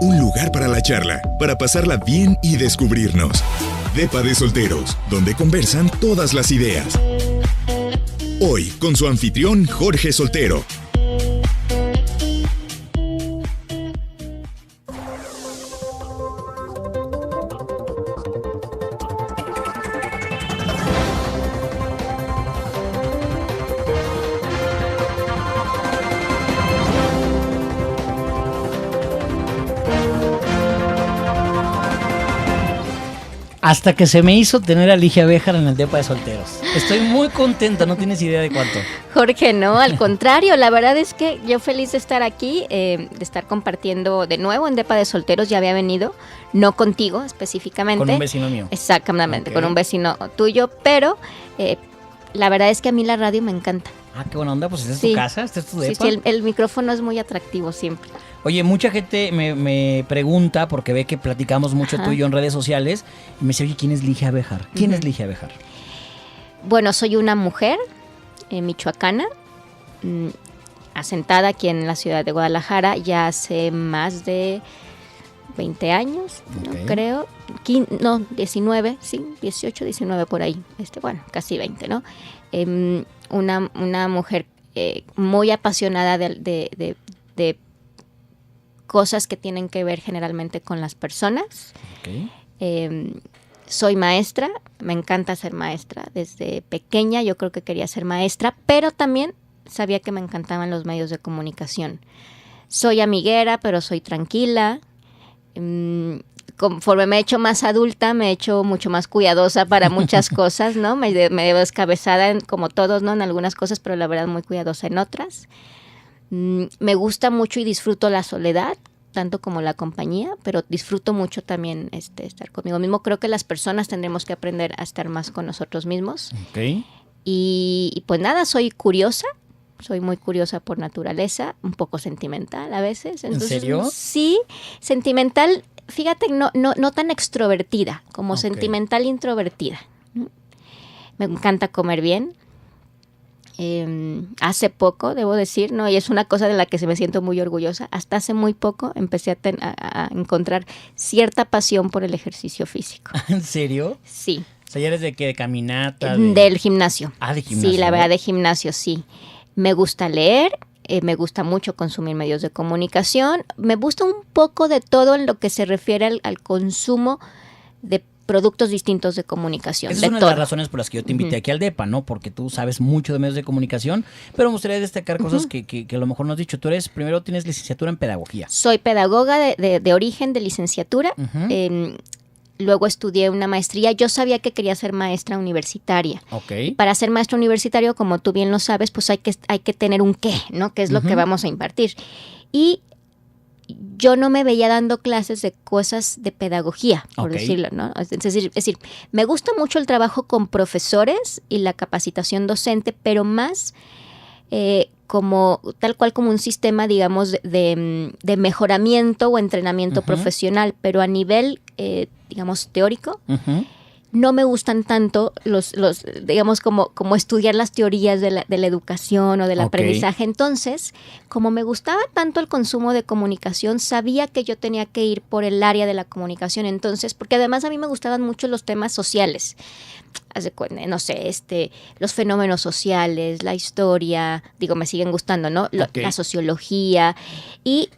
Un lugar para la charla, para pasarla bien y descubrirnos. Depa de Solteros, donde conversan todas las ideas. Hoy, con su anfitrión Jorge Soltero. Hasta que se me hizo tener a Ligia Béjar en el Depa de Solteros. Estoy muy contenta, no tienes idea de cuánto. Jorge, no, al contrario, la verdad es que yo feliz de estar aquí, de estar compartiendo de nuevo en Depa de Solteros. Ya había venido, no contigo específicamente. Con un vecino mío. Exactamente, Okay. Con un vecino tuyo, pero la verdad es que a mí la radio me encanta. Ah, qué buena onda, pues esta es Sí. tu casa, este es tu depa. Sí, el micrófono es muy atractivo siempre. Oye, mucha gente me pregunta, porque ve que platicamos mucho Ajá. tú y yo en redes sociales, y me dice, oye, ¿quién es Ligia Béjar? ¿Quién es Ligia Béjar? Bueno, soy una mujer michoacana, asentada aquí en la ciudad de Guadalajara ya hace más de 20 años, Ok. ¿no? Creo. 19, sí, 18, 19 por ahí. Bueno, casi 20, ¿no? Una mujer muy apasionada de cosas que tienen que ver generalmente con las personas. Okay. Soy maestra, me encanta ser maestra. Desde pequeña yo creo que quería ser maestra, pero también sabía que me encantaban los medios de comunicación. Soy amiguera, pero soy tranquila. Conforme me he hecho más adulta, me he hecho mucho más cuidadosa para muchas cosas, ¿no? Me veo descabezada como todos, ¿no? En algunas cosas, pero la verdad muy cuidadosa en otras. Me gusta mucho y disfruto la soledad, tanto como la compañía, pero disfruto mucho también estar conmigo mismo. Creo que las personas tendremos que aprender a estar más con nosotros mismos. Ok. Y pues nada, soy curiosa. Soy muy curiosa por naturaleza, un poco sentimental a veces. Entonces, ¿En serio? Sí, sentimental, fíjate, no tan extrovertida, como Ok. sentimental introvertida. Me encanta comer bien. Hace poco, debo decir, ¿no? Y es una cosa de la que se me siento muy orgullosa. Hasta hace muy poco empecé a encontrar cierta pasión por el ejercicio físico. ¿En serio? Sí. O sea, ¿ya eres de qué? ¿De caminata? Del gimnasio. Ah, de gimnasio. Sí, la ¿no? verdad, de gimnasio, sí. Me gusta leer, me gusta mucho consumir medios de comunicación, me gusta un poco de todo en lo que se refiere al consumo de productos distintos de comunicación. Esa de es una todo. de las razones por las que yo te invité aquí al DEPA, ¿no? Porque tú sabes mucho de medios de comunicación, pero me gustaría destacar cosas que a lo mejor no has dicho. Tú primero tienes licenciatura en pedagogía. Soy pedagoga de origen, de licenciatura. Ujú. Luego estudié una maestría. Yo sabía que quería ser maestra universitaria. Ok. Para ser maestro universitario, como tú bien lo sabes, pues hay que tener un qué, ¿no? ¿Qué es lo que vamos a impartir? Y yo no me veía dando clases de cosas de pedagogía, por Ok. decirlo, ¿no? Es decir, me gusta mucho el trabajo con profesores y la capacitación docente, pero más como tal cual como un sistema, digamos, de mejoramiento o entrenamiento profesional, pero a nivel, digamos, teórico. Ujú. No me gustan tanto los digamos, como estudiar las teorías de la educación o del Ok. aprendizaje. Entonces, como me gustaba tanto el consumo de comunicación, sabía que yo tenía que ir por el área de la comunicación. Entonces, porque además a mí me gustaban mucho los temas sociales. No sé, los fenómenos sociales, la historia, me siguen gustando, ¿no? Ok. La sociología. Y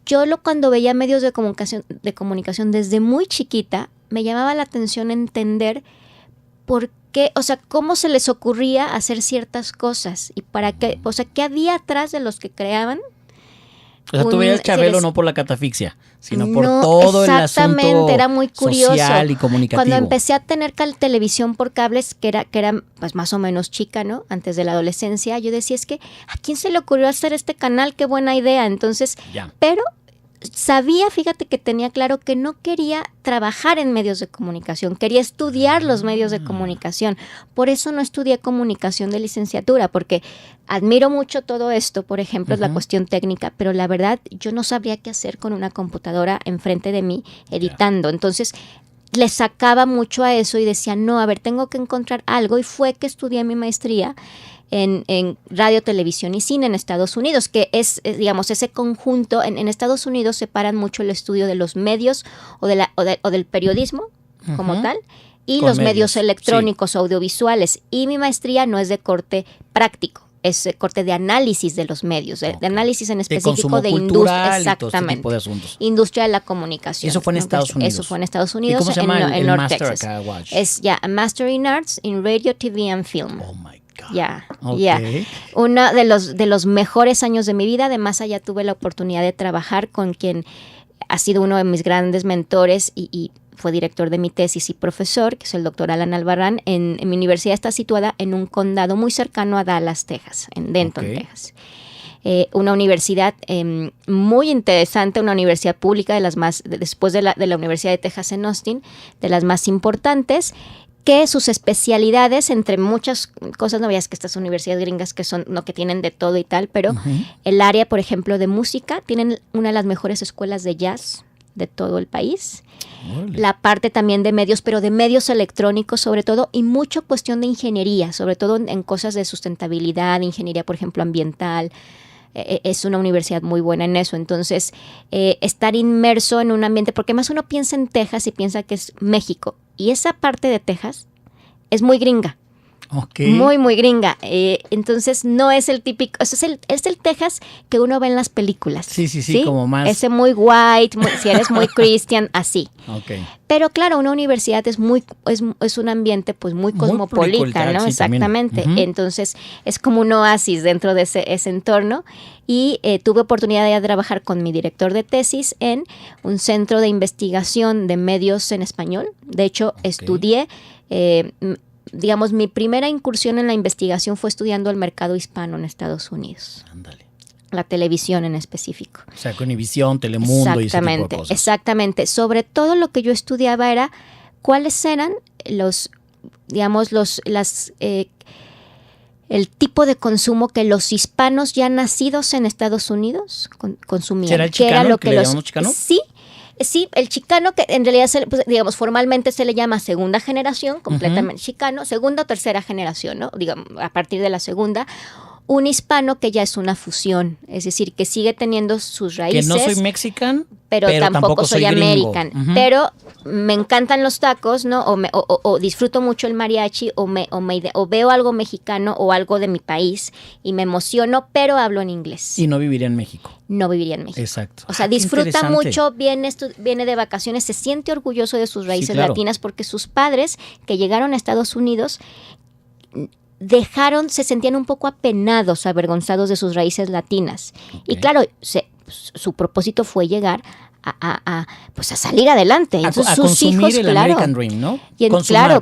yo cuando veía medios de comunicación desde muy chiquita, me llamaba la atención entender por qué, o sea, cómo se les ocurría hacer ciertas cosas y para qué, o sea, qué había atrás de los que creaban. O sea, tú veías Chabelo no por la catafixia, sino por todo el asunto era muy curioso. social y comunicativo. Cuando empecé a tener televisión por cables, que era pues más o menos chica, ¿no? Antes de la adolescencia, yo decía, es que ¿a quién se le ocurrió hacer este canal? Qué buena idea. Entonces, Ya. pero sabía, fíjate que tenía claro que no quería trabajar en medios de comunicación, quería estudiar los medios de comunicación. Por eso no estudié comunicación de licenciatura, porque admiro mucho todo esto, por ejemplo, es la cuestión técnica, pero la verdad yo no sabría qué hacer con una computadora enfrente de mí editando. Entonces le sacaba mucho a eso y decía, no, a ver, tengo que encontrar algo, y fue que estudié mi maestría en radio, televisión y cine en Estados Unidos, que es digamos, ese conjunto. En Estados Unidos separan mucho el estudio de los medios o del periodismo como tal, y Con los medios electrónicos, sí. audiovisuales. Y mi maestría no es de corte práctico, es de corte de análisis de los medios, de análisis en específico de industria. Exactamente. Tipo de asuntos. Industria de la comunicación. Eso fue en Estados Unidos. Eso fue en Estados Unidos. ¿Y cómo se llama en el North Master Texas. acá, Watch? Es a Master in Arts in Radio, TV and Film. Oh my God. Ya. Okay. Uno de los mejores años de mi vida. Además, allá tuve la oportunidad de trabajar con quien ha sido uno de mis grandes mentores y fue director de mi tesis y profesor, que es el doctor Alan Albarrán. En mi universidad está situada en un condado muy cercano a Dallas, Texas, en Denton, Texas. Una universidad muy interesante, una universidad pública de las más, después de la Universidad de Texas en Austin, de las más importantes, que sus especialidades, entre muchas cosas, no veas que estas universidades gringas que son, no, que tienen de todo y tal, pero el área, por ejemplo, de música, tienen una de las mejores escuelas de jazz de todo el país. Vale. La parte también de medios, pero de medios electrónicos sobre todo, y mucho cuestión de ingeniería, sobre todo en cosas de sustentabilidad, ingeniería, por ejemplo, ambiental. Es una universidad muy buena en eso. Entonces, estar inmerso en un ambiente, porque más uno piensa en Texas y piensa que es México, y esa parte de Texas es muy gringa. Okay. Muy, muy gringa. Entonces no es el típico, es el Texas que uno ve en las películas. Sí, como más. Ese muy white, si eres muy Christian, así. Okay. Pero claro, una universidad es un ambiente pues muy cosmopolita, ¿no? Sí, exactamente. Entonces es como un oasis dentro de ese entorno. Y tuve oportunidad de trabajar con mi director de tesis en un centro de investigación de medios en español. De hecho, estudié digamos, mi primera incursión en la investigación fue estudiando el mercado hispano en Estados Unidos. Ándale. La televisión en específico. O sea, con Univisión, Telemundo y ese tipo de cosas. Exactamente. Sobre todo lo que yo estudiaba era cuáles eran los, digamos, el tipo de consumo que los hispanos ya nacidos en Estados Unidos consumían. ¿Será el chicano? ¿Qué era lo que le los llamamos chicano? Sí, el chicano, que en realidad, pues, digamos, formalmente se le llama segunda generación, completamente chicano, segunda o tercera generación, ¿no? Digamos, a partir de la segunda. Un hispano que ya es una fusión, es decir, que sigue teniendo sus raíces. Que no soy mexicano, pero tampoco soy american. Pero me encantan los tacos, ¿no? O disfruto mucho el mariachi, o veo algo mexicano o algo de mi país y me emociono, pero hablo en inglés. Y no viviría en México. No viviría en México. Exacto. O sea, disfruta mucho, viene de vacaciones, se siente orgulloso de sus raíces latinas, porque sus padres que llegaron a Estados Unidos se sentían un poco apenados, avergonzados de sus raíces latinas. Y claro, su propósito fue llegar a salir adelante. Entonces, sus hijos, el American Dream, ¿no?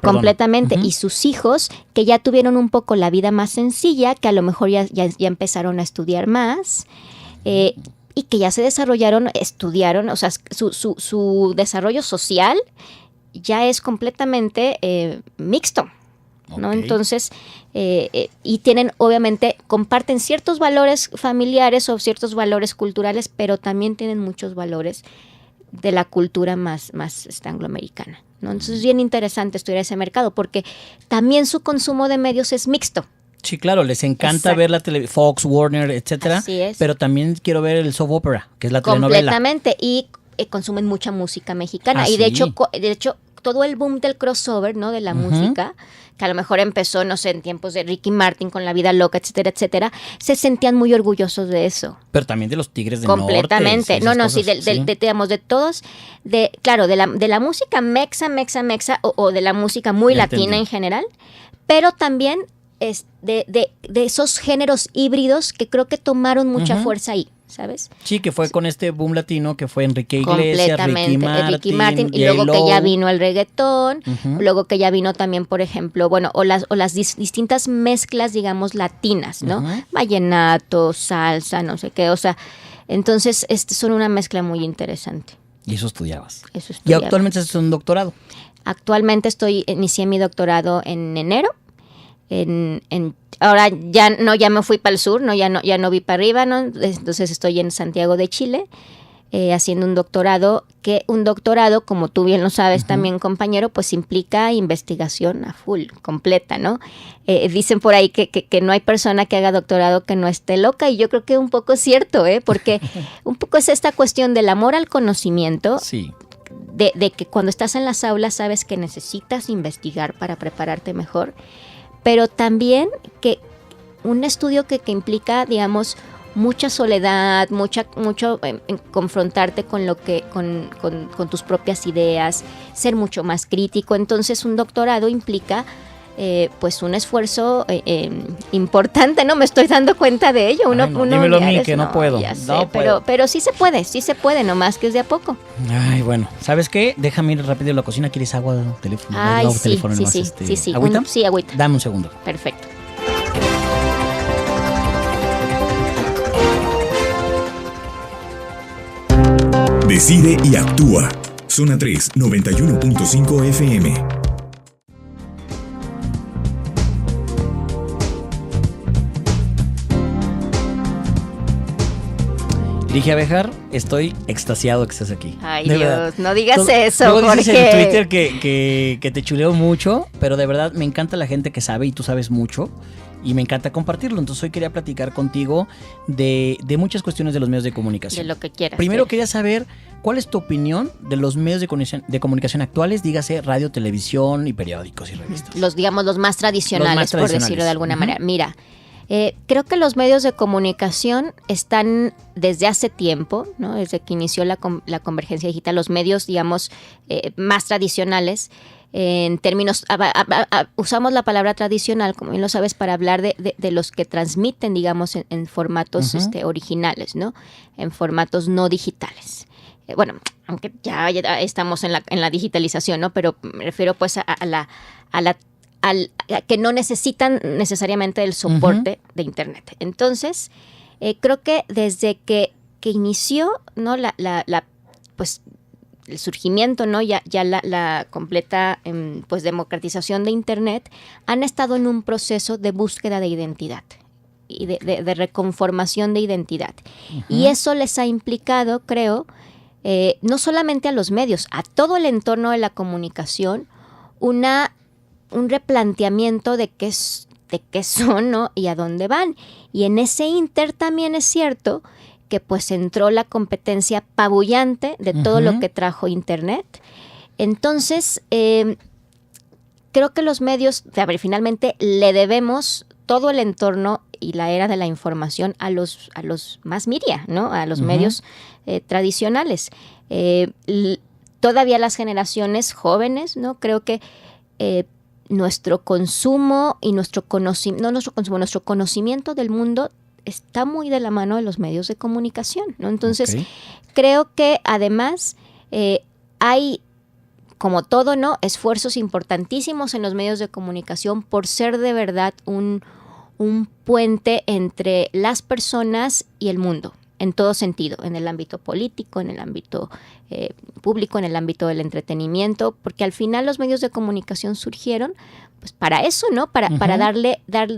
Completamente. Y sus hijos, que ya tuvieron un poco la vida más sencilla, que a lo mejor ya empezaron a estudiar más, y que ya se estudiaron, o sea, su desarrollo social ya es completamente mixto, ¿no? Entonces, y tienen, obviamente, comparten ciertos valores familiares o ciertos valores culturales, pero también tienen muchos valores de la cultura más angloamericana, ¿no? Entonces es bien interesante estudiar ese mercado, porque también su consumo de medios es mixto. Sí, claro, les encanta ver la televisión, Fox, Warner, etcétera. Así es. Pero también quiero ver el soap opera, que es la telenovela. Completamente, y consumen mucha música mexicana. Y de hecho, todo el boom del crossover, ¿no? De la música, que a lo mejor empezó, no sé, en tiempos de Ricky Martin con La Vida Loca, etcétera, etcétera, se sentían muy orgullosos de eso. Pero también de los Tigres del Completamente. Norte. Digamos, de todos, de la música mexa, o de la música muy latina en general, pero también de esos géneros híbridos que creo que tomaron mucha fuerza ahí, ¿sabes? Sí, que fue con este boom latino que fue Enrique Iglesias, Ricky Martin, y luego que ya vino el reggaetón, luego que ya vino también, por ejemplo, o las distintas mezclas, digamos, latinas, ¿no? Vallenato, salsa, no sé qué, o sea, entonces son una mezcla muy interesante. Y eso estudiabas. Y actualmente estás en un doctorado. Actualmente inicié mi doctorado en enero. Ahora ya me fui para el sur, ya no vi para arriba, ¿no? Entonces estoy en Santiago de Chile. haciendo un doctorado, que un doctorado, como tú bien lo sabes también, compañero, pues implica investigación a full, completa, ¿no? Dicen por ahí que no hay persona que haga doctorado que no esté loca, y yo creo que un poco es cierto, porque un poco es esta cuestión del amor al conocimiento, Sí. de que cuando estás en las aulas sabes que necesitas investigar para prepararte mejor, pero también que un estudio que implica, digamos, mucha soledad, mucho en confrontarte con lo que, con tus propias ideas, ser mucho más crítico. Entonces un doctorado implica pues un esfuerzo importante, ¿no? Me estoy dando cuenta de ello. Dímelo a mí, que no puedo. Ya sé, No puedo. pero sí se puede, nomás que es de a poco. Ay, bueno, ¿sabes qué? Déjame ir rápido a la cocina. ¿Quieres agua? Teléfono. Ay, No, sí, teléfono sí, nomás, sí. ¿Agüita? Sí, agüita. Dame un segundo. Perfecto. Decide y actúa. Zona 3, 91.5 FM. Dije a Bejar, estoy extasiado que estés aquí. Ay, De Dios, verdad. no digas eso, Luego dices Jorge. en Twitter que te chuleo mucho, pero de verdad me encanta la gente que sabe y tú sabes mucho y me encanta compartirlo. Entonces hoy quería platicar contigo de muchas cuestiones de los medios de comunicación. De lo que quieras. Primero sí. quería saber cuál es tu opinión de los medios de comunicación actuales, dígase radio, televisión y periódicos y revistas. Los más tradicionales, por decirlo de alguna Ujú. manera. Mira, creo que los medios de comunicación están desde hace tiempo, ¿no? Desde que inició la convergencia digital, los medios, digamos, más tradicionales, en términos, usamos la palabra tradicional, como bien lo sabes, para hablar de los que transmiten, digamos, en formatos originales, ¿no? En formatos no digitales. Bueno, aunque ya estamos en la digitalización, ¿no? Pero me refiero pues a que no necesitan necesariamente el soporte de Internet. Entonces, creo que desde que inició, ¿no? Pues el surgimiento, ¿no? Ya la completa pues democratización de Internet, han estado en un proceso de búsqueda de identidad y de reconformación de identidad. Y eso les ha implicado, creo, no solamente a los medios, a todo el entorno de la comunicación, un replanteamiento de qué son, ¿no? Y a dónde van. Y en ese inter también es cierto que pues entró la competencia apabullante de todo lo que trajo Internet. Entonces, creo que los medios, finalmente le debemos todo el entorno y la era de la información a los más media, ¿no? A los medios tradicionales. Todavía las generaciones jóvenes, ¿no? Creo que nuestro consumo y nuestro conocimiento del mundo está muy de la mano de los medios de comunicación, ¿no? Entonces, creo que además hay, como todo, ¿no? Esfuerzos importantísimos en los medios de comunicación por ser de verdad un puente entre las personas y el mundo, en todo sentido, en el ámbito político, en el ámbito público, en el ámbito del entretenimiento, porque al final los medios de comunicación surgieron pues para eso, ¿no? Para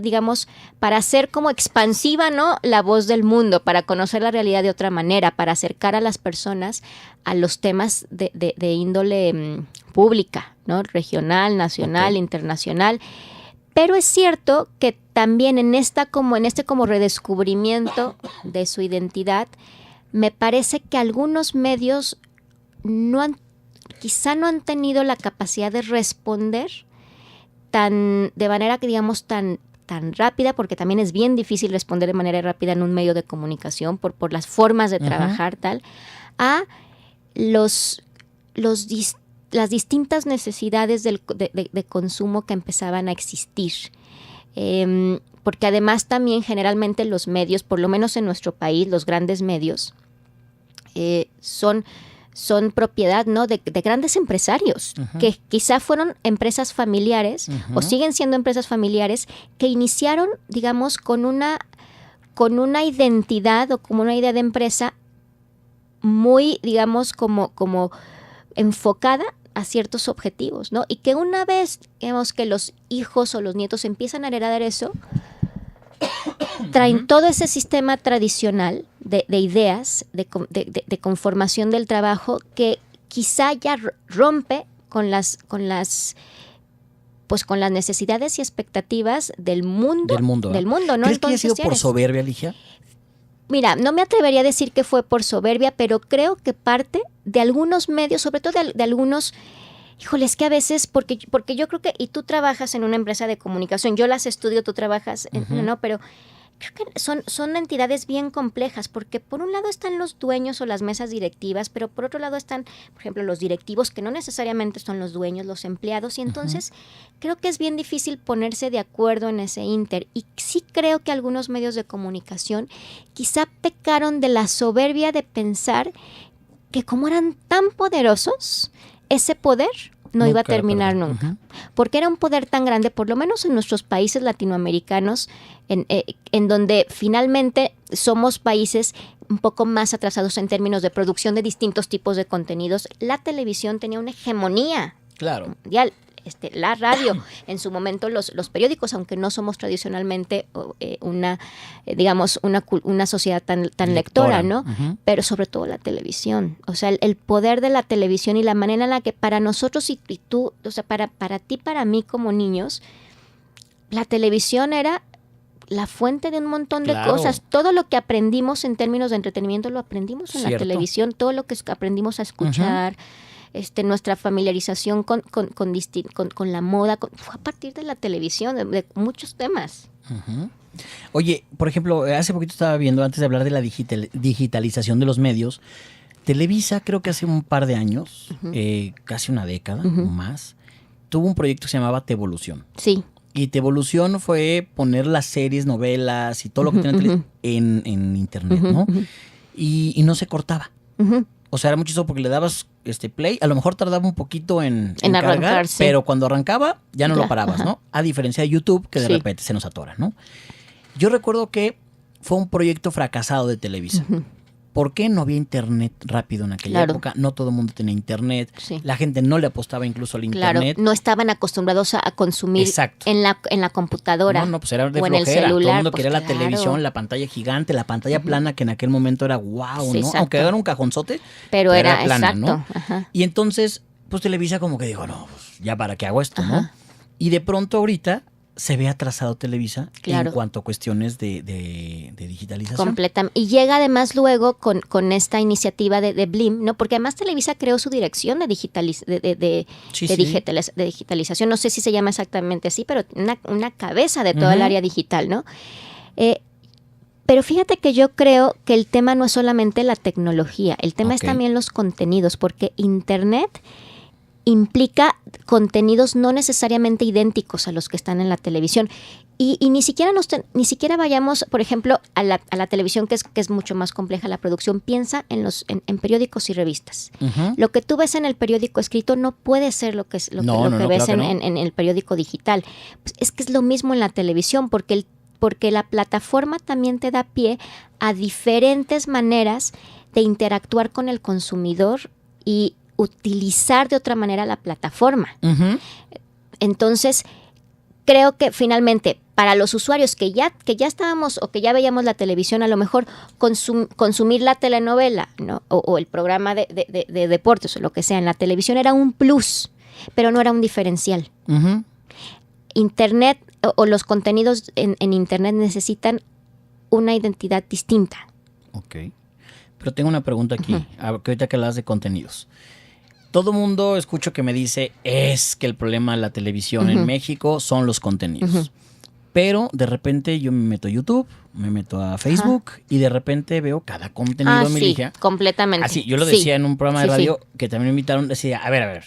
digamos, para hacer como expansiva, ¿no? La voz del mundo, para conocer la realidad de otra manera, para acercar a las personas a los temas de índole pública, ¿no? Regional, nacional, internacional. Pero es cierto que también en este como redescubrimiento de su identidad, me parece que algunos medios quizá no han tenido la capacidad de responder de manera que digamos tan rápida, porque también es bien difícil responder de manera rápida en un medio de comunicación por las formas de trabajar tal, a las distintas necesidades de consumo que empezaban a existir. Porque además también generalmente los medios, por lo menos en nuestro país, los grandes medios, son propiedad, ¿no? de grandes empresarios, que quizá fueron empresas familiares o siguen siendo empresas familiares que iniciaron, digamos, con una identidad o como una idea de empresa muy, digamos, como enfocada a ciertos objetivos, ¿no? Y que una vez, digamos, que los hijos o los nietos empiezan a heredar eso, traen todo ese sistema tradicional de ideas, de conformación del trabajo, que quizá ya rompe con las necesidades y expectativas del mundo. ¿No? ¿Crees que haya sido por soberbia, Ligia? Mira, no me atrevería a decir que fue por soberbia, pero creo que parte de algunos medios, sobre todo de algunos. Híjole, es que a veces, porque yo creo que, y tú trabajas en una empresa de comunicación, yo las estudio, tú trabajas ¿no? Pero creo que son entidades bien complejas, porque por un lado están los dueños o las mesas directivas, pero por otro lado están, por ejemplo, los directivos, que no necesariamente son los dueños, los empleados, y entonces creo que es bien difícil ponerse de acuerdo en ese ínter. Y sí creo que algunos medios de comunicación quizá pecaron de la soberbia de pensar que como eran tan poderosos, ese poder no iba a terminar nunca. Porque era un poder tan grande, por lo menos en nuestros países latinoamericanos, en donde finalmente somos países un poco más atrasados en términos de producción de distintos tipos de contenidos. La televisión tenía una hegemonía mundial. La radio, en su momento los periódicos, aunque no somos tradicionalmente una sociedad tan lectora, ¿no? Pero sobre todo la televisión. O sea, el poder de la televisión y la manera en la que para nosotros y tú, o sea, para ti, para mí como niños, la televisión era la fuente de un montón de cosas. Todo lo que aprendimos en términos de entretenimiento lo aprendimos en la televisión. Todo lo que aprendimos a escuchar, nuestra familiarización con la moda, fue a partir de la televisión, de muchos temas. Oye, por ejemplo, hace poquito estaba viendo, antes de hablar de la digitalización de los medios, Televisa, creo que hace un par de años, casi una década o más, tuvo un proyecto que se llamaba Tevolución. Sí. Y Tevolución fue poner las series, novelas y todo lo que tenía en internet, ¿no? Y no se cortaba. O sea, era muy chistoso porque le dabas play, a lo mejor tardaba un poquito en cargar, pero cuando arrancaba ya no lo parabas, ¿no? A diferencia de YouTube, que de repente se nos atora, ¿no? Yo recuerdo que fue un proyecto fracasado de Televisa. ¿Por qué? No había internet rápido en aquella época, no todo el mundo tenía internet, la gente no le apostaba incluso al internet. No estaban acostumbrados a consumir en la computadora. No, pues era de o flojera. en el celular. Todo el mundo quería la televisión, la pantalla gigante, la pantalla plana, que en aquel momento era wow, ¿no? Aunque era un cajonzote, pero era plana, ¿no? Y entonces, pues Televisa como que dijo, no, pues ya para qué hago esto, ¿no? Y de pronto ahorita se ve atrasado Televisa en cuanto a cuestiones de digitalización. Completamente. Y llega además luego con esta iniciativa de Blim, ¿no? Porque además Televisa creó su dirección de digitalización. No sé si se llama exactamente así, pero una cabeza de toda el área digital, ¿no? Pero fíjate que yo creo que el tema no es solamente la tecnología, el tema es también los contenidos, porque Internet implica contenidos no necesariamente idénticos a los que están en la televisión. Y ni siquiera vayamos, por ejemplo, a la televisión, que es mucho más compleja la producción. Piensa en periódicos y revistas. Lo que tú ves en el periódico escrito no puede ser lo que ves en el periódico digital. Pues es que es lo mismo en la televisión, porque la plataforma también te da pie a diferentes maneras de interactuar con el consumidor y utilizar de otra manera la plataforma. Entonces, creo que finalmente, para los usuarios que ya estábamos o que ya veíamos la televisión, a lo mejor consumir la telenovela, ¿no? o el programa de deportes o lo que sea en la televisión era un plus, pero no era un diferencial. Internet o los contenidos en Internet necesitan una identidad distinta. Ok. Pero tengo una pregunta aquí, que ahorita que hablas de contenidos. Todo mundo escucho que me dice, es que el problema de la televisión en México son los contenidos. Pero de repente yo me meto a YouTube, me meto a Facebook y de repente veo cada contenido, Ligia. Completamente. Así, yo lo decía en un programa de radio que también me invitaron, decía, a ver.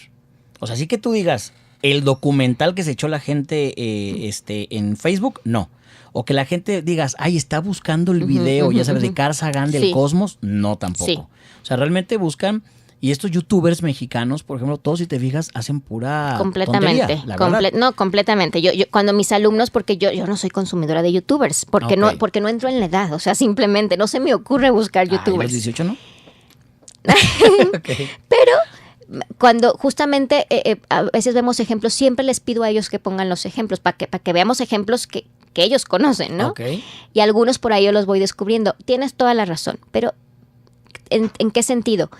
O sea, así que tú digas, el documental que se echó la gente en Facebook, no. O que la gente digas, ay, está buscando el video, ya sabes, de Carl Sagan del Cosmos, no tampoco. O sea, realmente buscan. Y estos youtubers mexicanos, por ejemplo, todos, si te fijas, hacen pura tontería, la verdad. No, completamente. Yo cuando mis alumnos, porque yo no soy consumidora de youtubers, porque no entro en la edad, o sea, simplemente no se me ocurre buscar youtubers. ¿Los 18 no? Pero cuando justamente a veces vemos ejemplos, siempre les pido a ellos que pongan los ejemplos, para que veamos ejemplos que que ellos conocen, ¿no? Okay. Y algunos por ahí yo los voy descubriendo. Tienes toda la razón, pero ¿en qué sentido?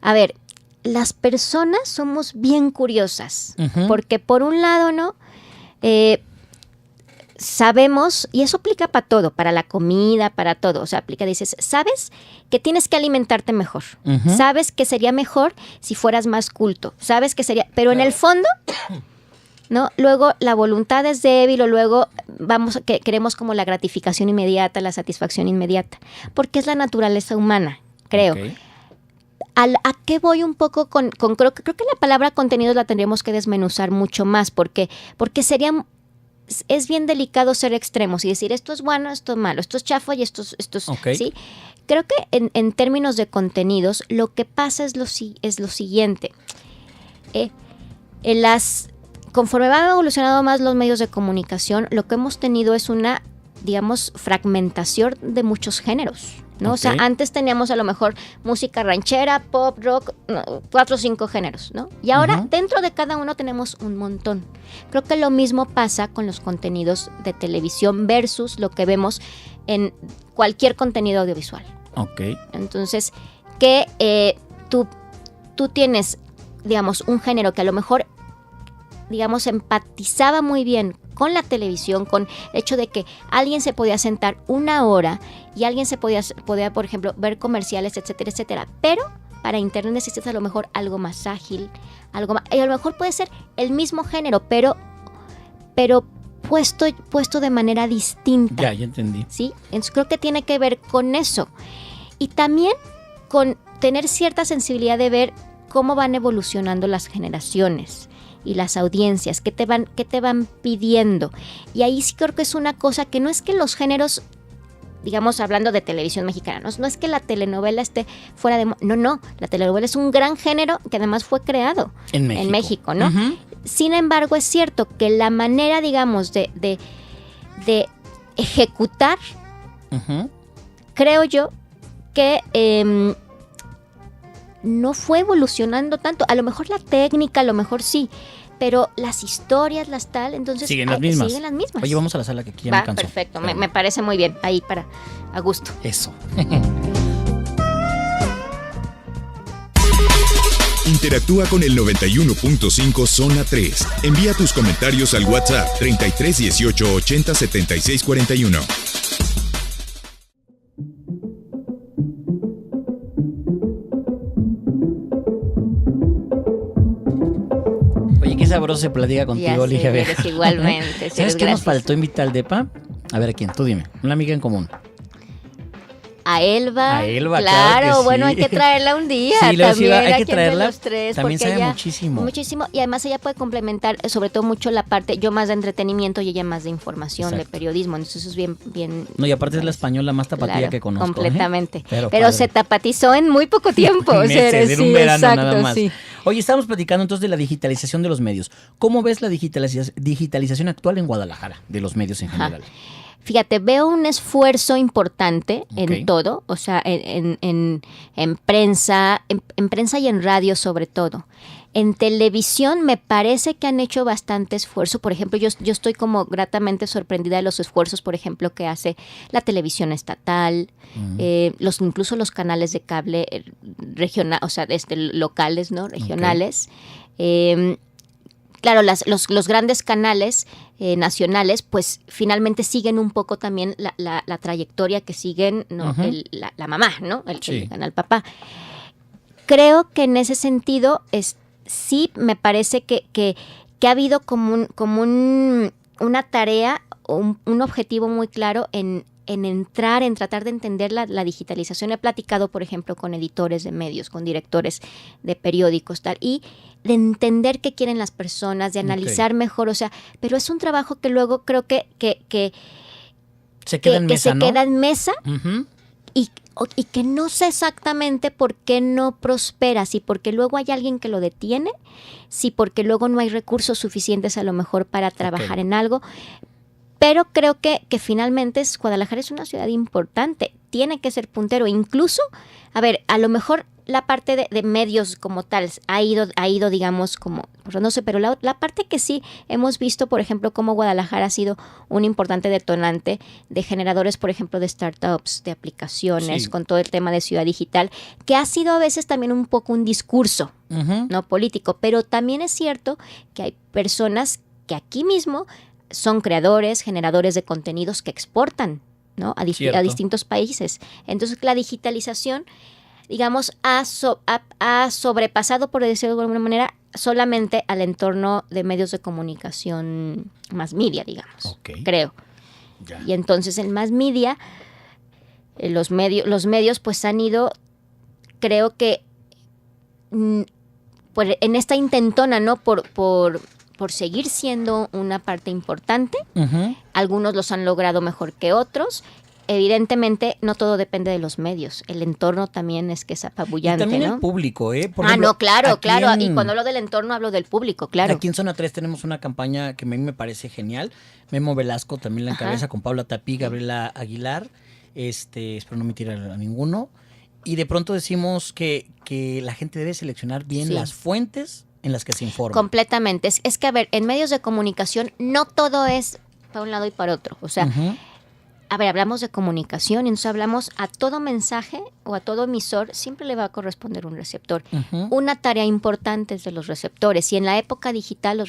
A ver, las personas somos bien curiosas, porque por un lado, ¿no? Sabemos, y eso aplica para todo, para la comida, para todo, o sea, aplica, dices, sabes que tienes que alimentarte mejor, sabes que sería mejor si fueras más culto, sabes que sería, pero en el fondo, ¿no? Luego la voluntad es débil o luego queremos como la gratificación inmediata, la satisfacción inmediata, porque es la naturaleza humana, creo. Okay. ¿A qué voy un poco con creo que la palabra contenidos la tendríamos que desmenuzar mucho más, porque es bien delicado ser extremos y decir esto es bueno, esto es malo, esto es chafo y esto es Okay. ¿sí? Creo que en términos de contenidos lo que pasa es lo siguiente. Conforme van evolucionando más los medios de comunicación, lo que hemos tenido es una, digamos, fragmentación de muchos géneros, ¿no? Okay. O sea, antes teníamos a lo mejor música ranchera, pop, rock, 4 o 5 géneros, ¿no? Y ahora dentro de cada uno tenemos un montón. Creo que lo mismo pasa con los contenidos de televisión versus lo que vemos en cualquier contenido audiovisual. Ok. Entonces, que tú tienes, digamos, un género que a lo mejor, digamos, empatizaba muy bien con la televisión, con el hecho de que alguien se podía sentar una hora y alguien se podía, por ejemplo, ver comerciales, etcétera, etcétera. Pero para internet necesitas a lo mejor algo más ágil, y a lo mejor puede ser el mismo género, pero puesto de manera distinta. Ya entendí. ¿Sí? Entonces creo que tiene que ver con eso. Y también con tener cierta sensibilidad de ver cómo van evolucionando las generaciones y las audiencias, qué te van pidiendo. Y ahí sí creo que es una cosa que no es que los géneros, digamos, hablando de televisión mexicana, no es que la telenovela esté fuera de... No, la telenovela es un gran género que además fue creado en México, ¿no? Sin embargo, es cierto que la manera, digamos, de ejecutar, creo yo, que no fue evolucionando tanto. A lo mejor la técnica, a lo mejor sí, pero las historias, las tal, entonces siguen las mismas. Oye, vamos a la sala que aquí ya me cansó. Perfecto, me parece muy bien, ahí para a gusto. Eso. Interactúa con el 91.5 Zona 3. Envía tus comentarios al WhatsApp 33 18 80 76 41. Oye, qué sabroso se platica contigo, Ligia Vega. Igualmente. ¿Sabes qué nos faltó invitar al DEPA? A ver, ¿a quién? Tú dime. Una amiga en común. A Elba, claro, sí. Bueno, hay que traerla un día. Sí, también hay que traerla. Los tres, también sabe ella, muchísimo. Y además ella puede complementar, sobre todo mucho la parte, yo más de entretenimiento y ella más de información, de periodismo. Entonces eso es bien. No, y aparte es la española más tapatía que conozco. Completamente. Pero se tapatizó en muy poco tiempo. Meses, en un verano nada más. Sí. Oye, estamos platicando entonces de la digitalización de los medios. ¿Cómo ves la digitalización actual en Guadalajara, de los medios en general? Fíjate, veo un esfuerzo importante en todo, o sea, en prensa, en prensa y en radio sobre todo. En televisión me parece que han hecho bastante esfuerzo. Por ejemplo, yo estoy como gratamente sorprendida de los esfuerzos, por ejemplo, que hace la televisión estatal, incluso los canales de cable regional, o sea, locales, ¿no? Regionales. Claro, los grandes canales nacionales, pues finalmente siguen un poco también la trayectoria que siguen, ¿no? La mamá, ¿no? El canal papá. Creo que en ese sentido sí me parece que ha habido como una tarea, un objetivo muy claro en tratar de entender la digitalización. He platicado, por ejemplo, con editores de medios, con directores de periódicos, tal, y de entender qué quieren las personas, de analizar mejor, o sea, pero es un trabajo que luego creo que se queda en mesa, ¿no? Queda en mesa y que no sé exactamente por qué no prospera, si porque luego hay alguien que lo detiene, si porque luego no hay recursos suficientes a lo mejor para trabajar en algo. Pero creo que finalmente Guadalajara es una ciudad importante, tiene que ser puntero. Incluso, a ver, a lo mejor la parte de medios como tal ha ido, digamos, como, no sé, pero la parte que sí hemos visto, por ejemplo, cómo Guadalajara ha sido un importante detonante de generadores, por ejemplo, de startups, de aplicaciones, con todo el tema de ciudad digital, que ha sido a veces también un poco un discurso, no político, pero también es cierto que hay personas que aquí mismo son creadores, generadores de contenidos que exportan, ¿no? a distintos países. Entonces, la digitalización, digamos, ha sobrepasado, por decirlo de alguna manera, solamente al entorno de medios de comunicación más media, digamos, creo. Ya. Y entonces en más media, los medios pues han ido, creo que en esta intentona, ¿no? Por seguir siendo una parte importante. Algunos los han logrado mejor que otros. Evidentemente, no todo depende de los medios. El entorno también es que es apabullante, y también ¿no? El público, ¿eh? Por ejemplo, no, claro. Y cuando hablo del entorno, hablo del público, claro. Aquí en Zona 3 tenemos una campaña que a mí me parece genial. Memo Velasco también la encabeza con Paula Tapí, Gabriela Aguilar. Espero no mentir a ninguno. Y de pronto decimos que la gente debe seleccionar bien las fuentes en las que se informa. Completamente. Es que, a ver, en medios de comunicación no todo es para un lado y para otro. O sea, a ver, hablamos de comunicación y entonces hablamos a todo mensaje o a todo emisor, siempre le va a corresponder un receptor. Una tarea importante es de los receptores. Y en la época digital, los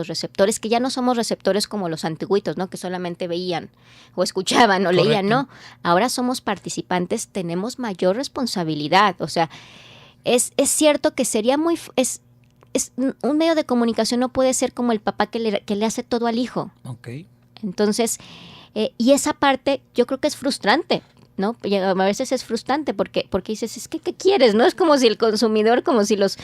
receptores, que ya no somos receptores como los antiguitos, ¿no? Que solamente veían o escuchaban o leían, ¿no? Ahora somos participantes, tenemos mayor responsabilidad. O sea, es cierto que sería muy... un medio de comunicación no puede ser como el papá que le hace todo al hijo. Entonces, y esa parte yo creo que es frustrante, ¿no? Y a veces es frustrante porque dices, es que ¿qué quieres? ¿No? Es como si el consumidor, como si las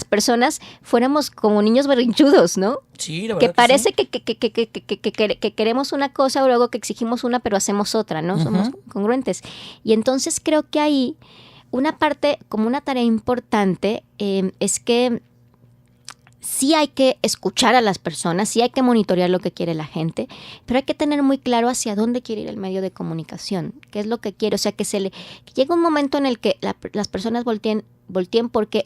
personas fuéramos como niños berrinchudos, ¿no? Sí, la verdad que parece que queremos una cosa o luego que exigimos una pero hacemos otra, ¿no? Somos congruentes. Y entonces creo que ahí una parte, como una tarea importante, es que sí hay que escuchar a las personas, sí hay que monitorear lo que quiere la gente, pero hay que tener muy claro hacia dónde quiere ir el medio de comunicación, qué es lo que quiere. O sea, que llegue un momento en el que las personas volteen porque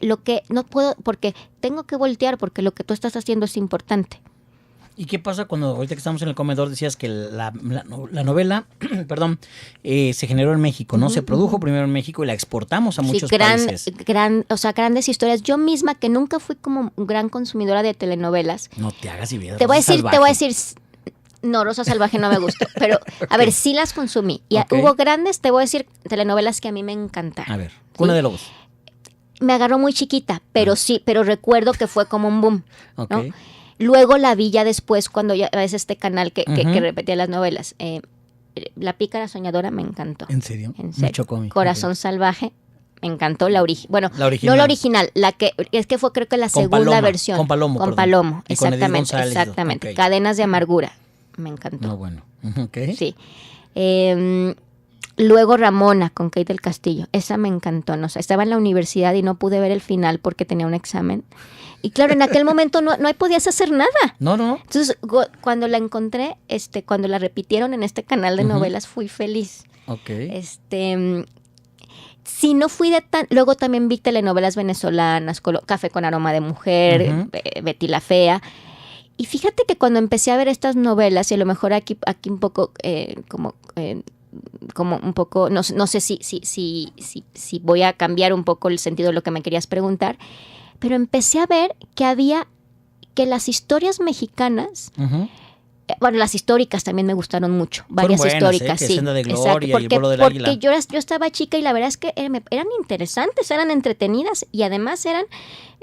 porque tengo que voltear porque lo que tú estás haciendo es importante. ¿Y qué pasa cuando ahorita que estamos en el comedor decías que la novela perdón, se generó en México, ¿no? Se produjo primero en México y la exportamos a muchos países. Grandes historias. Yo misma, que nunca fui como gran consumidora de telenovelas. No te hagas idea. Te voy a decir, no, Rosa Salvaje no me gustó, pero a ver, sí las consumí. Y hubo grandes, te voy a decir, telenovelas que a mí me encantaron. A ver, Cuna de Lobos. Me agarró muy chiquita, pero pero recuerdo que fue como un boom, ¿no? Luego la vi ya después cuando ya es este canal que repetía las novelas. La Pícara Soñadora me encantó. ¿En serio? Me chocó a mí. Corazón Salvaje me encantó. No la original, la que es que fue creo que la segunda versión. Con Palomo. Con Palomo, exactamente. Cadenas de Amargura, me encantó. No, bueno. Sí. Luego Ramona con Kate del Castillo, esa me encantó. No sé, estaba en la universidad y no pude ver el final porque tenía un examen. Y claro, en aquel momento no podías hacer nada. No. Entonces, cuando la encontré, cuando la repitieron en este canal de novelas, fui feliz. Sí, no fui de tan... Luego también vi telenovelas venezolanas, Café con aroma de mujer, Betty la Fea. Y fíjate que cuando empecé a ver estas novelas, y a lo mejor aquí un poco como un poco, no sé si voy a cambiar un poco el sentido de lo que me querías preguntar, pero empecé a ver que las historias mexicanas, bueno, las históricas también me gustaron mucho, varias históricas, sí. De Gloria, y el vuelo del águila. Porque yo estaba chica y la verdad es que eran interesantes, eran entretenidas y además eran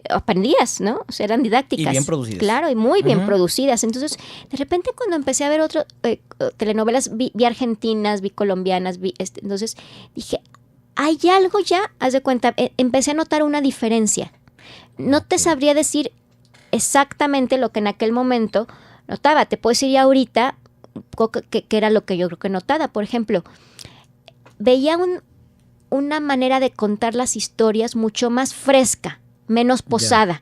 aprendidas, ¿no? O sea, eran didácticas. Y bien producidas. Claro, y muy bien producidas. Entonces, de repente cuando empecé a ver otras telenovelas, vi argentinas, vi colombianas, entonces dije, hay algo ya, haz de cuenta, empecé a notar una diferencia. No te sabría decir exactamente lo que en aquel momento notaba. Te puedo decir ya ahorita que era lo que yo creo que notaba. Por ejemplo, veía una manera de contar las historias mucho más fresca, menos posada.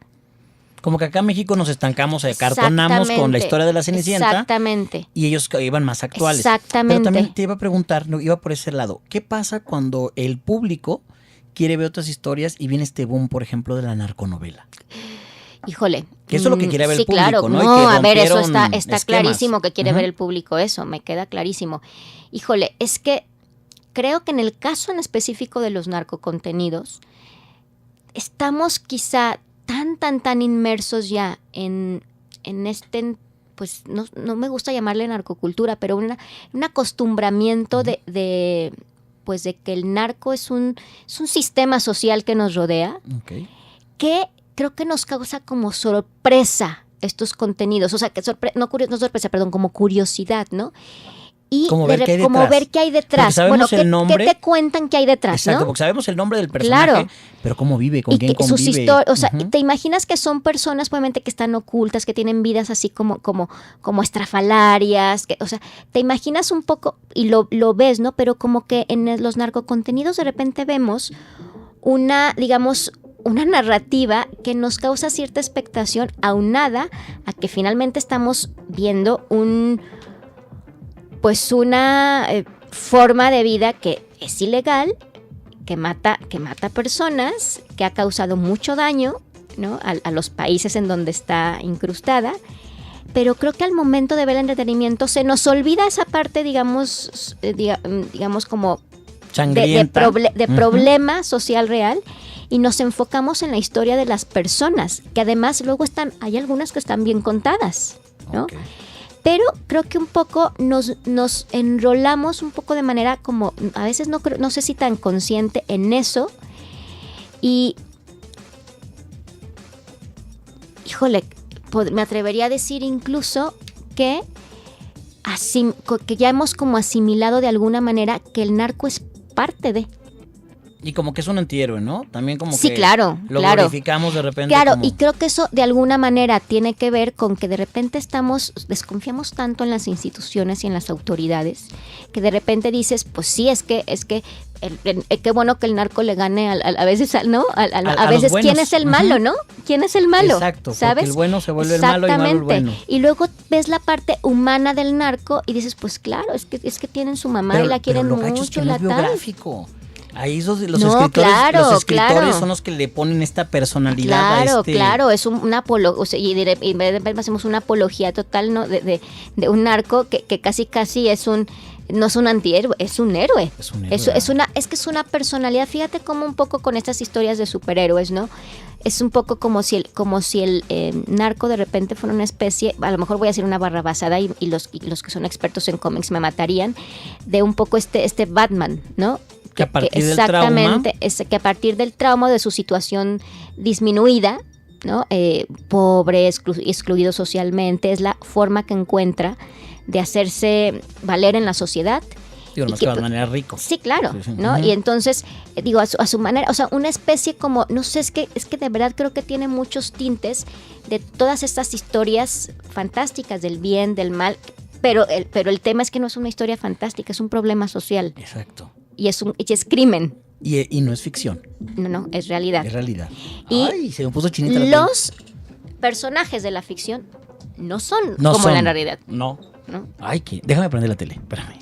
Como que acá en México nos estancamos, acartonamos con la historia de la Cenicienta. Exactamente. Y ellos iban más actuales. Exactamente. Pero también te iba a preguntar, iba por ese lado, ¿qué pasa cuando el público quiere ver otras historias y viene este boom, por ejemplo, de la narconovela. Híjole. Que eso es lo que quiere ver el público, claro, ¿no? No, a ver, eso está esquemas. clarísimo que quiere ver el público eso, me queda clarísimo. Híjole, es que creo que en el caso en específico de los narcocontenidos, estamos quizá tan inmersos ya en pues no me gusta llamarle narcocultura, pero un acostumbramiento de que el narco es un sistema social que nos rodea, que creo que nos causa como sorpresa estos contenidos, o sea, que como curiosidad, ¿no? Y como ver qué hay detrás. Bueno, ¿qué te cuentan que hay detrás? Exacto, ¿no? Porque sabemos el nombre del personaje, claro. Pero cómo vive, con quién convive. O sea, te imaginas que son personas obviamente que están ocultas, que tienen vidas así como estrafalarias, o sea, te imaginas un poco y lo ves, ¿no? Pero como que en los narcocontenidos de repente vemos una narrativa que nos causa cierta expectación aunada a que finalmente estamos viendo una forma de vida que es ilegal, que mata personas, que ha causado mucho daño, ¿no? a los países en donde está incrustada. Pero creo que al momento de ver el entretenimiento se nos olvida esa parte, digamos como sangrienta, de problema social real, y nos enfocamos en la historia de las personas, que además luego hay algunas que están bien contadas, ¿no? Okay. Pero creo que un poco nos enrolamos un poco de manera como, a veces no sé si tan consciente en eso. Y, híjole, me atrevería a decir incluso que ya hemos como asimilado de alguna manera que el narco es parte de... Y como que es un antihéroe, ¿no? También como sí, que claro, glorificamos de repente. Claro, y creo que eso de alguna manera tiene que ver con que de repente desconfiamos tanto en las instituciones y en las autoridades, que de repente dices, pues sí, es que qué bueno que el narco le gane a veces, ¿no? A veces, ¿quién es el malo, no? ¿Quién es el malo? Exacto, ¿sabes? Porque el bueno se vuelve el malo y el malo el bueno. Y luego ves la parte humana del narco y dices, pues claro, es que tienen su mamá y la quieren mucho. Es que no es biográfico. Ahí los escritores son los que le ponen esta personalidad a este... Claro, es una apología, o sea, y hacemos una apología total, ¿no? de un narco que casi no es un antihéroe, es un héroe. Es una personalidad. Fíjate cómo un poco con estas historias de superhéroes, ¿no? Es un poco como si el narco de repente fuera una especie, a lo mejor voy a hacer una barrabasada y los que son expertos en cómics me matarían, de un poco este Batman, ¿no? Que a partir del trauma, que a partir del trauma de su situación disminuida, ¿no? Pobre, excluido socialmente, es la forma que encuentra de hacerse valer en la sociedad. Digo, no es que de manera rico. Sí, claro, sí. ¿No? Y entonces, a su manera, o sea, una especie como, no sé, es que de verdad creo que tiene muchos tintes de todas estas historias fantásticas del bien, del mal, pero el tema es que no es una historia fantástica, es un problema social. Exacto. Y es crimen. Y no es ficción. No, es realidad. Es realidad. Y se me puso chinita la los personajes de la ficción no son como la realidad. No. Ay, déjame prender la tele, espérame.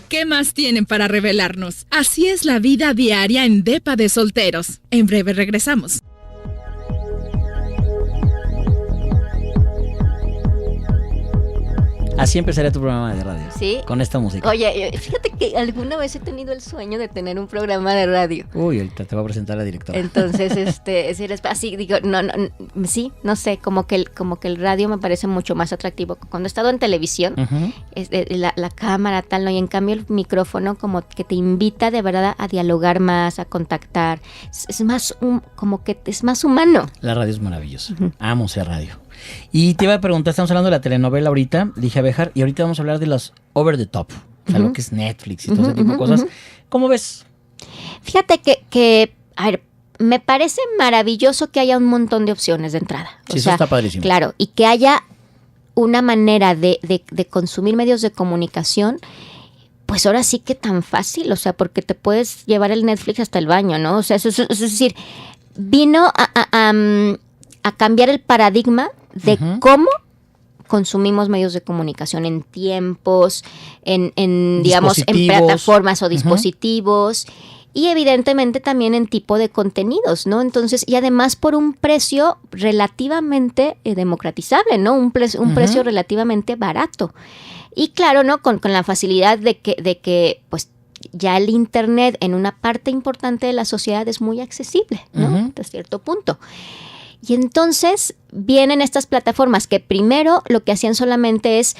¿Qué más tienen para revelarnos? Así es la vida diaria en Depa de Solteros. En breve regresamos. Así empezaría tu programa de radio. Sí. Con esta música. Oye, fíjate que alguna vez he tenido el sueño de tener un programa de radio. Uy, ahorita te va a presentar la directora. Entonces, así digo, sí, no sé, como que el radio me parece mucho más atractivo. Cuando he estado en televisión, la cámara tal, ¿no? Y en cambio el micrófono como que te invita de verdad a dialogar más, a contactar. Es más, como que es más humano. La radio es maravillosa. Amo ser radio. Y te iba a preguntar, estamos hablando de la telenovela ahorita, dije a Béjar, y ahorita vamos a hablar de los over the top, o sea, lo que es Netflix y todo ese tipo de cosas. ¿Cómo ves? Fíjate que, a ver, me parece maravilloso que haya un montón de opciones de entrada. Sí, eso está padrísimo. Claro, y que haya una manera de consumir medios de comunicación, pues ahora sí que tan fácil, o sea, porque te puedes llevar el Netflix hasta el baño, ¿no? O sea, es decir, vino a cambiar el paradigma de cómo consumimos medios de comunicación, en tiempos, en digamos, en plataformas o dispositivos. Y evidentemente también en tipo de contenidos, ¿no? Entonces, y además por un precio relativamente democratizable, ¿no? Un precio relativamente barato. Y claro, ¿no? Con la facilidad de que pues ya el Internet en una parte importante de la sociedad es muy accesible, ¿no? Hasta cierto punto. Y entonces vienen estas plataformas que primero lo que hacían solamente es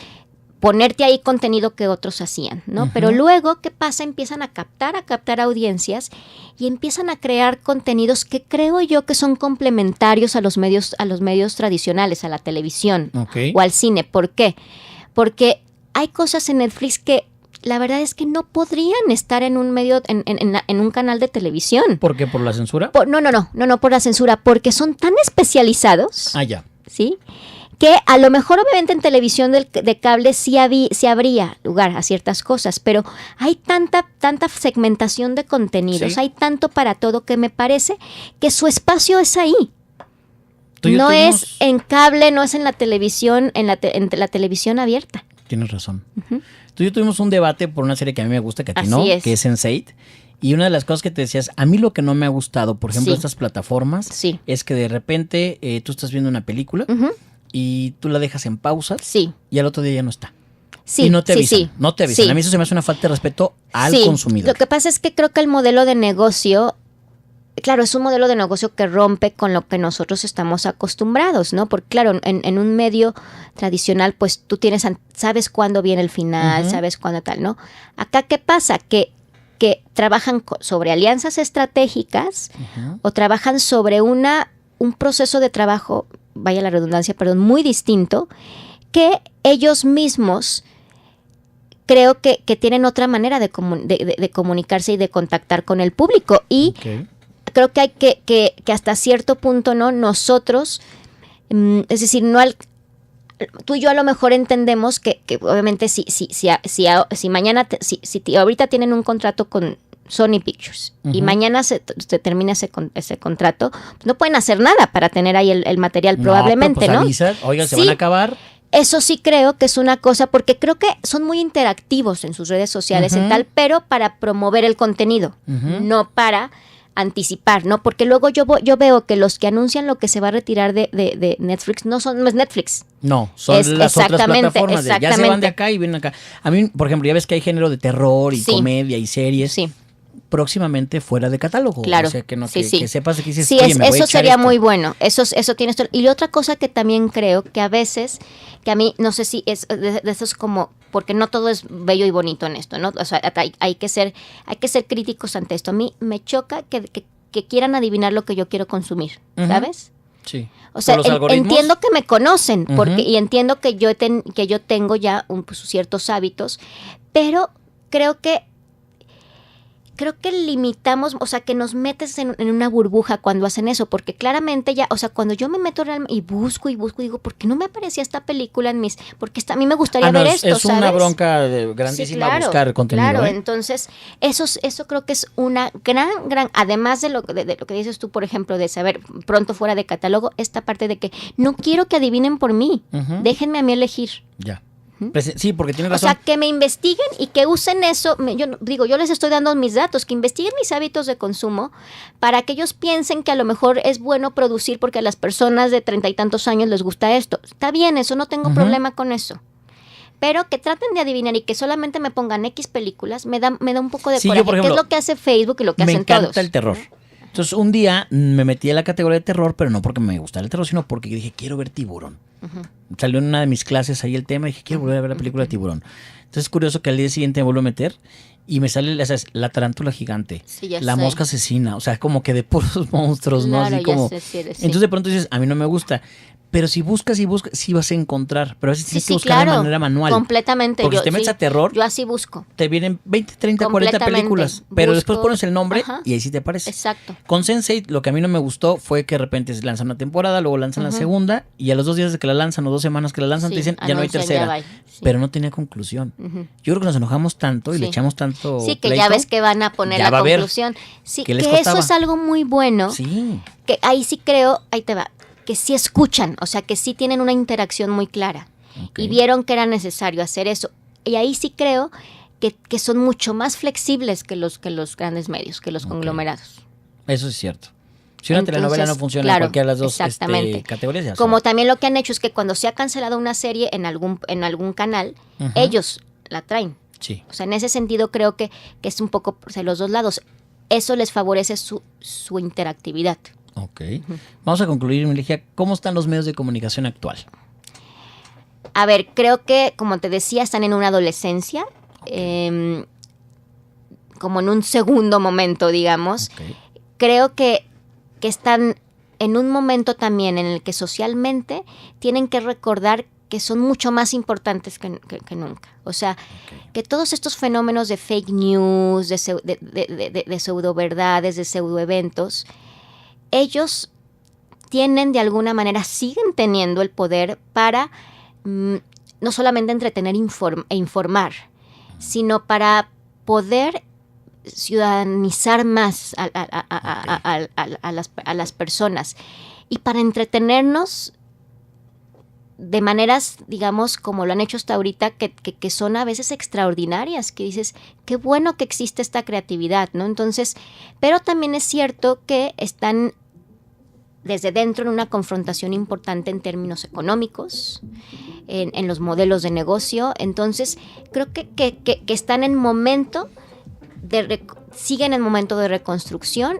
ponerte ahí contenido que otros hacían, ¿no? Pero luego, ¿qué pasa? Empiezan a captar audiencias y empiezan a crear contenidos que creo yo que son complementarios a los medios tradicionales, a la televisión o al cine. ¿Por qué? Porque hay cosas en Netflix que la verdad es que no podrían estar en un medio, en un canal de televisión. ¿Por qué? ¿Por la censura? No por la censura, porque son tan especializados. Ya. ¿Sí? Que a lo mejor obviamente en televisión de cable sí habría lugar a ciertas cosas, pero hay tanta segmentación de contenidos, hay tanto para todo que me parece que su espacio es ahí. No es en cable, no es en la televisión, en la televisión abierta. Tienes razón. Tú y yo tuvimos un debate por una serie que a mí me gusta, que a ti no, que es Sense8. Y una de las cosas que te decías, a mí lo que no me ha gustado, por ejemplo, estas plataformas, es que de repente tú estás viendo una película y tú la dejas en pausas y al otro día ya no está. Y no te avisan. No te avisan. A mí eso se me hace una falta de respeto al consumidor. Lo que pasa es que creo que el modelo de negocio, claro, es un modelo de negocio que rompe con lo que nosotros estamos acostumbrados, ¿no? Porque claro, en un medio tradicional, pues tú sabes cuándo viene el final, sabes cuándo tal, ¿no? Acá, ¿qué pasa? Que trabajan sobre alianzas estratégicas o trabajan sobre un proceso de trabajo, vaya la redundancia, muy distinto, que ellos mismos creo que tienen otra manera de comunicarse y de contactar con el público. Y creo que hay que hasta cierto punto, ¿no? Nosotros, es decir, tú y yo a lo mejor entendemos que obviamente si mañana, si ahorita tienen un contrato con Sony Pictures y mañana se termina ese contrato, pues no pueden hacer nada para tener ahí el material probablemente, ¿no? Avisan, oigan, se van a acabar. Eso sí creo que es una cosa, porque creo que son muy interactivos en sus redes sociales y tal, pero para promover el contenido, no para anticipar, ¿no? Porque luego yo veo que los que anuncian lo que se va a retirar de Netflix no es Netflix. No, son las otras plataformas. Ya se van de acá y vienen acá. A mí, por ejemplo, ya ves que hay género de terror y comedia y series. Próximamente fuera de catálogo. Claro. O sea, que sepas que dices, eso sería muy bueno. Eso tienes todo. Y otra cosa que también creo que a veces, que a mí, no sé si es de esos como, porque no todo es bello y bonito en esto, ¿no? O sea, hay que ser críticos ante esto. A mí me choca que quieran adivinar lo que yo quiero consumir, ¿sabes? Sí. O sea, entiendo que me conocen y entiendo que yo tengo ya ciertos hábitos, pero creo que limitamos, o sea, que nos metes en una burbuja cuando hacen eso, porque claramente ya, o sea, cuando yo me meto realmente y busco, digo, ¿por qué no me aparecía esta película en porque a mí me gustaría ver esto, es ¿sabes? Una bronca grandísima buscar contenido. Claro, entonces, eso creo que es una gran, además de lo que dices tú, por ejemplo, de saber pronto fuera de catálogo, esta parte de que no quiero que adivinen por mí, déjenme a mí elegir. Ya. Sí, porque tienes razón. O sea, que me investiguen y que usen eso. Yo les estoy dando mis datos, que investiguen mis hábitos de consumo para que ellos piensen que a lo mejor es bueno producir porque a las personas de 30 y tantos años les gusta esto. Está bien, eso no tengo problema con eso. Pero que traten de adivinar y que solamente me pongan X películas me da un poco de coraje. Yo, por ejemplo, que es lo que hace Facebook y lo que hacen todos. Me encanta el terror. Entonces, un día me metí a la categoría de terror, pero no porque me gustara el terror, sino porque dije, quiero ver Tiburón. Salió en una de mis clases ahí el tema y dije, quiero volver a ver la película de Tiburón. Entonces es curioso que al día siguiente me vuelvo a meter y me sale la tarántula gigante, la mosca asesina, o sea, como que de puros monstruos, ¿no? Así como. Entonces de pronto dices, a mí no me gusta. Pero si buscas, sí vas a encontrar. Pero a veces tienes que buscar de manera manual. Completamente. Porque si te metes a terror, yo así busco. Te vienen 20, 30, 40 películas. Pero después pones el nombre y ahí sí te aparece. Exacto. Con Sense8, lo que a mí no me gustó fue que de repente se lanzan una temporada, luego lanzan la segunda, y a los 2 días de que la lanzan o 2 semanas que la lanzan, te dicen, ya no hay tercera. Pero no tenía conclusión. Yo creo que nos enojamos tanto y le echamos tanto que pleito, ya ves que van a poner la conclusión. Sí, que eso es algo muy bueno. Sí. Que ahí sí creo, ahí te va, que sí escuchan, o sea, que sí tienen una interacción muy clara. y vieron que era necesario hacer eso. Y ahí sí creo que son mucho más flexibles que los grandes medios, que los conglomerados. Eso es cierto. Si una telenovela no funciona en cualquiera de las dos categorías, ya como también lo que han hecho es que cuando se ha cancelado una serie en algún canal, ellos la traen. Sí. O sea, en ese sentido creo que es un poco de los dos lados. Eso les favorece su interactividad. Ok. Vamos a concluir, Ligia. ¿Cómo están los medios de comunicación actual? A ver, creo que, como te decía, están en una adolescencia, como en un segundo momento, digamos. Okay. Creo que están en un momento también en el que socialmente tienen que recordar que son mucho más importantes que nunca. O sea, que todos estos fenómenos de fake news, de pseudo-verdades, de pseudo-eventos, ellos tienen de alguna manera, siguen teniendo el poder para no solamente entretener e informar, sino para poder ciudadanizar más a las personas y para entretenernos de maneras, digamos, como lo han hecho hasta ahorita, que son a veces extraordinarias, que dices, qué bueno que existe esta creatividad, ¿no? Entonces, pero también es cierto que están desde dentro en una confrontación importante en términos económicos, en los modelos de negocio. Entonces, creo que están en momento siguen en momento de reconstrucción,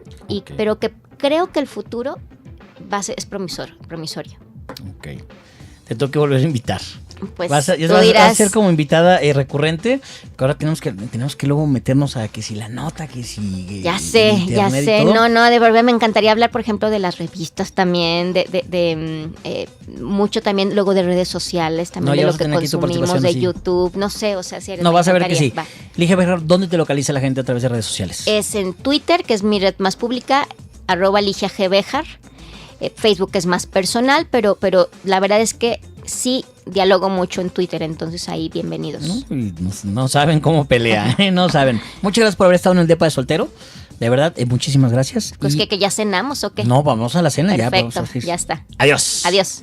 pero que creo que el futuro es promisorio. Ok. Te tengo que volver a invitar. Pues vas a ser como invitada recurrente, que ahora tenemos que luego meternos a que si la nota, que si ya sé. No, de verdad me encantaría hablar, por ejemplo, de las revistas también, de mucho también luego de redes sociales, también de lo que consumimos, de YouTube, no sé, o sea, si eres. No, vas a ver que sí. Ligia Bejar, ¿dónde te localiza la gente a través de redes sociales? Es en Twitter, que es mi red más pública, @LigiaGBejar. Facebook es más personal, pero la verdad es que sí dialogo mucho en Twitter, entonces ahí bienvenidos. No saben cómo pelea, no saben. Muchas gracias por haber estado en el Depa de Soltero. De verdad, muchísimas gracias. Pues que ya cenamos, ¿o qué? No, vamos a la cena. Perfecto, ya está. Adiós. Adiós.